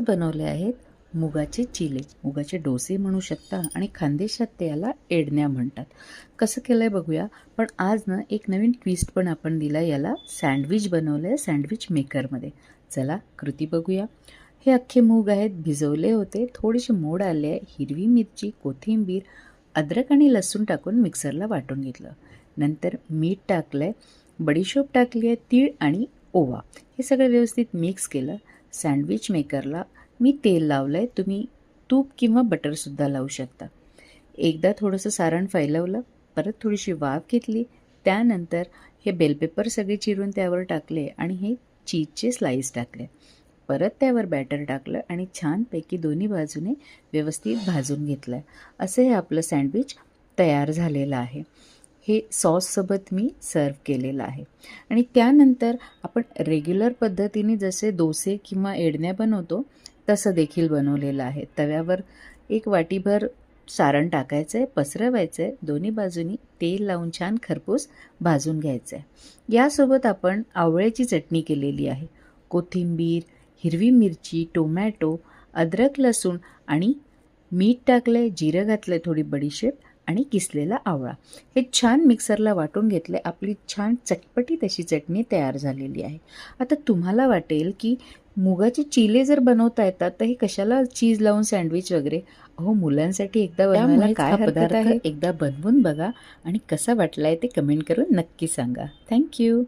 बनवले आहेत मुगाचे चिले, मुगाचे डोसे म्हणू शकता आणि खानदेशात ते याला एडण्या म्हणतात. कसं केलंय बघूया. पण आज ना एक नवीन ट्विस्ट पण आपण दिला याला. सँडविच बनवलंय सँडविच मेकरमध्ये. चला कृती बघूया. हे अख्खे मूग आहेत, भिजवले होते, थोडेसे मोड आले, हिरवी मिरची, कोथिंबीर, अद्रक आणि लसूण टाकून मिक्सरला वाटून घेतलं. नंतर मीठ टाकलंय, बडीशोप टाकली आहे, तीळ आणि ओवा. हे सगळं व्यवस्थित मिक्स केलं. सँडविच मेकरला मी तेल लावलं आहे, तुम्ही तूप किंवा बटरसुद्धा लावू शकता. एकदा थोडंसं सारण फैलवलं, परत थोडीशी वाफ घेतली, त्यानंतर हे बेल पेपर सगळे चिरून त्यावर टाकले आणि हे चीजचे स्लाईस टाकले. परत त्यावर बॅटर टाकलं आणि छानपैकी दोन्ही बाजूने व्यवस्थित भाजून घेतलं. असं हे आपलं सँडविच तयार झालेलं आहे. हे सॉससोबत मी सर्व केलेलं आहे. आणि त्यानंतर आपण रेग्युलर पद्धतीने जसे डोसे किंवा एडण्या बनवतो तसं देखील बनवलेलं आहे. तव्यावर एक वाटीभर सारण टाकायचं आहे, पसरवायचं आहे, दोन्ही बाजूनी तेल लावून छान खरपूस भाजून घ्यायचं आहे. यासोबत आपण आवळ्याची चटणी केलेली आहे. कोथिंबीर, हिरवी मिरची, टोमॅटो, अद्रक, लसूण आणि मीठ टाकलं आहे, जिरं घातलं आहे, थोडी बडीशेप आणि किसलेला आवळा. हे छान मिक्सरला वाटून घेतले. आपली छान चटपटीत अशी चटणी तयार झालेली आहे. आता तुम्हाला वाटेल की मुगाचे चिले जर बनवता येतात तर हे कशाला चीज लावून सँडविच वगैरे. अहो, मुलांसाठी एकदा बनवायला काय हरकत आहे. एकदा बनवून बघा आणि कसा वाटलाय ते कमेंट करून नक्की सांगा. थँक्यू.